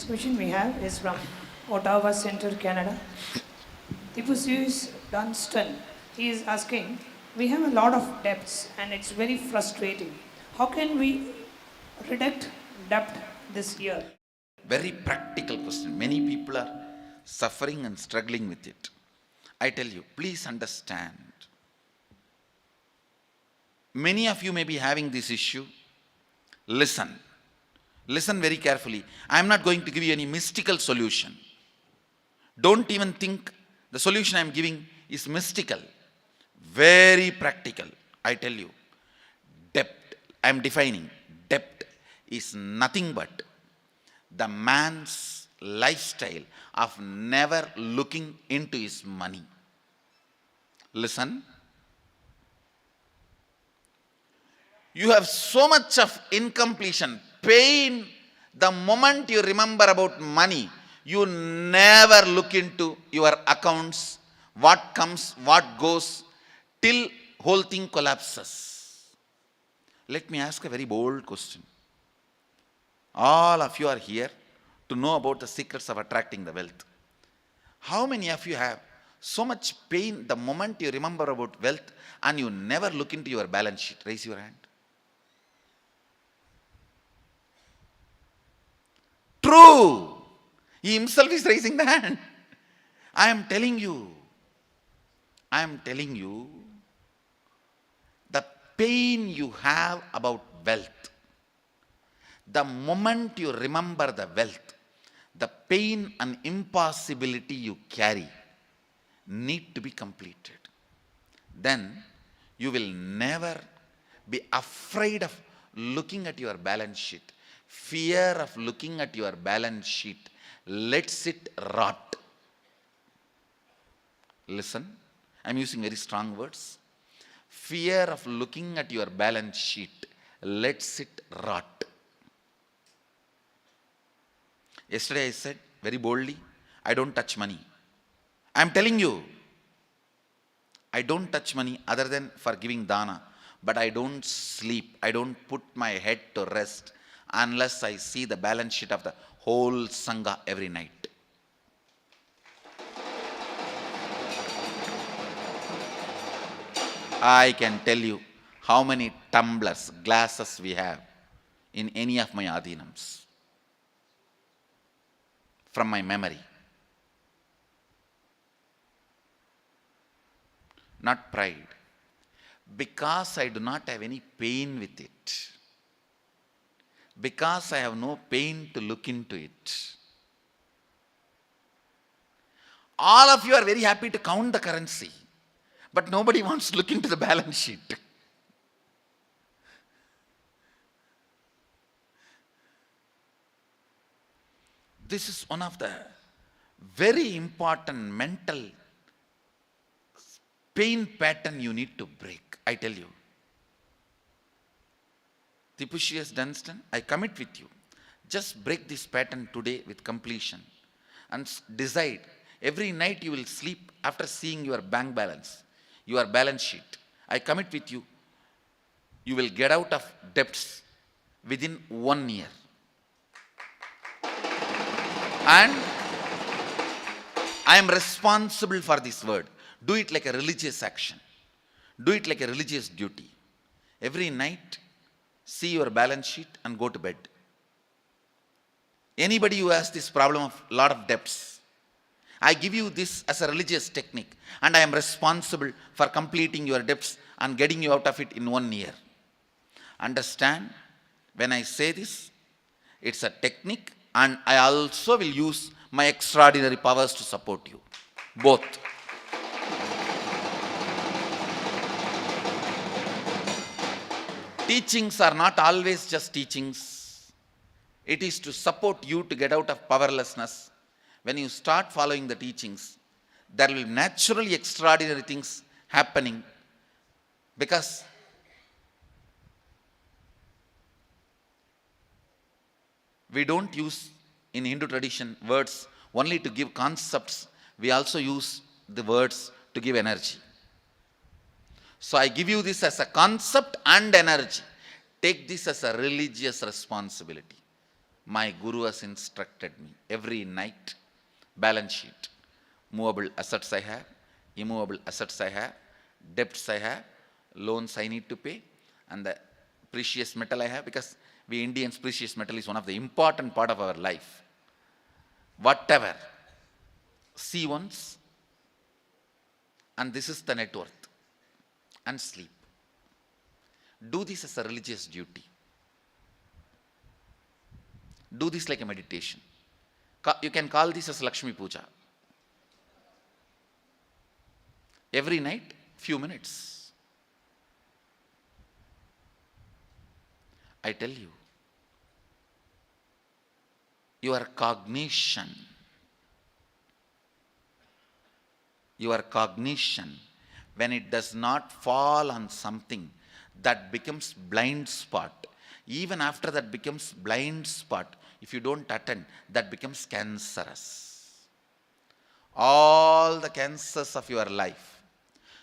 Next question we have is from Ottawa Center, Canada. Tipusius Dunstan. He is asking, we have a lot of debts and it's very frustrating. How can we reduce debt this year? Very practical question. Many people are suffering and struggling with it. I tell you, please understand. Many of you may be having this issue. Listen. Listen very carefully. I am not going to give you any mystical solution. Don't even think the solution I am giving is mystical. Very practical. I tell you. Debt, I am defining. Debt is nothing but the man's lifestyle of never looking into his money. Listen. You have so much of incompletion, pain. The moment you remember about money, you never look into your accounts, what comes, what goes, till whole thing collapses. Let me ask a very bold question. All of you are here to know about the secrets of attracting the wealth. How many of you have so much pain the moment you remember about wealth and you never look into your balance sheet? Raise your hand. True. He himself is raising the hand. I am telling you, the pain you have about wealth, the moment you remember the wealth, the pain and impossibility you carry need to be completed. Then you will never be afraid of looking at your balance sheet. Fear of looking at your balance sheet lets it rot. Listen, I'm using very strong words. Fear of looking at your balance sheet lets it rot. Yesterday I said very boldly, I don't touch money. I'm telling you, I don't touch money other than for giving dana. But I don't sleep. I don't put my head to rest unless I see the balance sheet of the whole Sangha every night. I can tell you how many tumblers, glasses we have in any of my adhinams from my memory. Not pride. Because I do not have any pain with it. Because I have no pain to look into it. All of you are very happy to count the currency, but nobody wants to look into the balance sheet. This is one of the very important mental pain pattern you need to break. I tell you. Tipusius Dunstan, I commit with you. Just break this pattern today with completion and decide. Every night you will sleep after seeing your bank balance, your balance sheet. I commit with you, you will get out of debts within 1 year. And I am responsible for this word. Do it like a religious action. Do it like a religious duty. Every night, see your balance sheet and go to bed. Anybody who has this problem of lot of debts, I give you this as a religious technique, and I am responsible for completing your debts and getting you out of it in 1 year. Understand, when I say this, it's a technique, and I also will use my extraordinary powers to support you. Both. Teachings are not always just teachings. It is to support you to get out of powerlessness. When you start following the teachings, there will naturally extraordinary things happening, because we don't use in Hindu tradition words only to give concepts. We also use the words to give energy. So I give you this as a concept and energy. Take this as a religious responsibility. My Guru has instructed me. Every night, balance sheet. Movable assets I have, immovable assets I have, debts I have, loans I need to pay, and the precious metal I have, because we Indians, precious metal is one of the important part of our life. Whatever. See once, and this is the net worth. And sleep. Do this as a religious duty. Do this like a meditation. You can call this as Lakshmi Puja. Every night, few minutes. I tell you, your cognition, when it does not fall on something, that becomes blind spot. Even after that becomes blind spot, if you don't attend, that becomes cancerous. All the cancers of your life.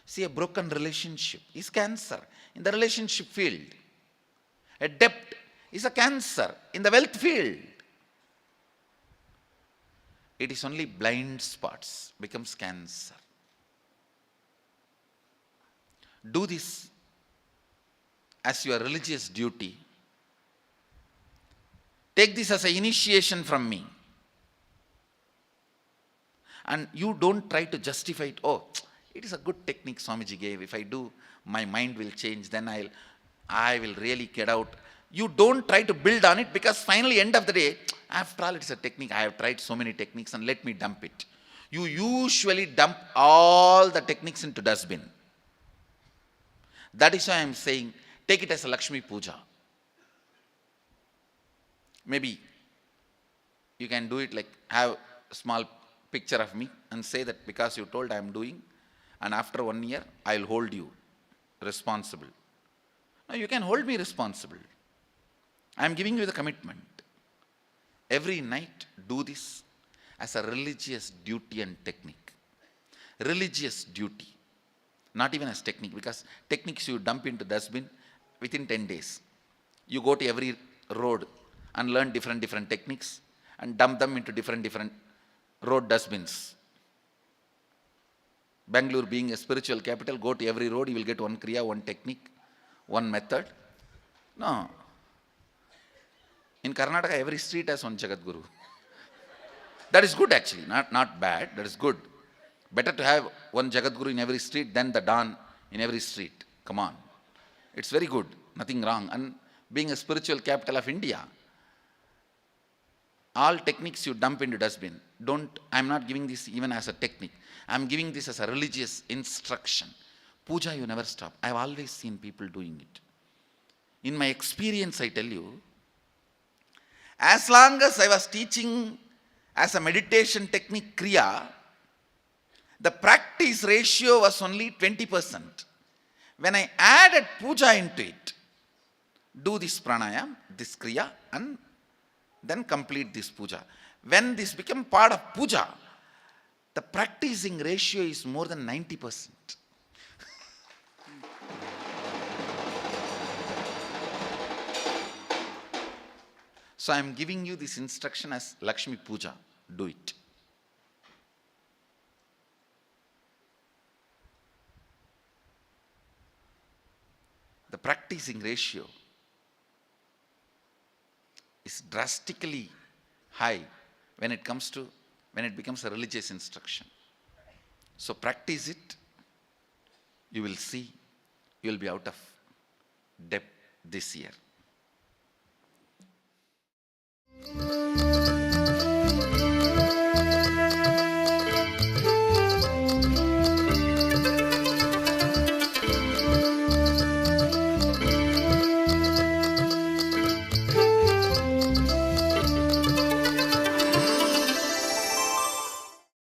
See, a broken relationship is cancer in the relationship field. A debt is a cancer in the wealth field. It is only blind spots becomes cancer. Do this as your religious duty. Take this as an initiation from me. And you don't try to justify it. Oh, it is a good technique Swamiji gave. If I do, my mind will change. Then I will really get out. You don't try to build on it, because finally, end of the day, after all, it's a technique. I have tried so many techniques and let me dump it. You usually dump all the techniques into dustbin. That is why I am saying, take it as a Lakshmi Puja. Maybe you can do it like, have a small picture of me and say that because you told I am doing, and after 1 year, I will hold you responsible. No, you can hold me responsible. I am giving you the commitment. Every night, do this as a religious duty and technique. Religious duty. Not even as technique, because techniques you dump into dustbin within 10 days. You go to every road and learn different techniques and dump them into different road dustbins. Bangalore being a spiritual capital, go to every road, you will get one kriya, one technique, one method. No. In Karnataka, every street has one Jagadguru. That is good actually, not bad, that is good. Better to have one Jagadguru in every street than the Don in every street. Come on. It's very good, nothing wrong. And being a spiritual capital of India, all techniques you dump into dustbin. I'm not giving this even as a technique. I'm giving this as a religious instruction. Puja, you never stop. I've always seen people doing it. In my experience, I tell you, as long as I was teaching as a meditation technique Kriya, the practice ratio was only 20%. When I added puja into it, do this pranayam, this kriya, and then complete this puja. When this became part of puja, the practicing ratio is more than 90%. So I am giving you this instruction as Lakshmi Puja. Do it. The practicing ratio is drastically high when it becomes a religious instruction. So practice it. You will see you will be out of debt this year.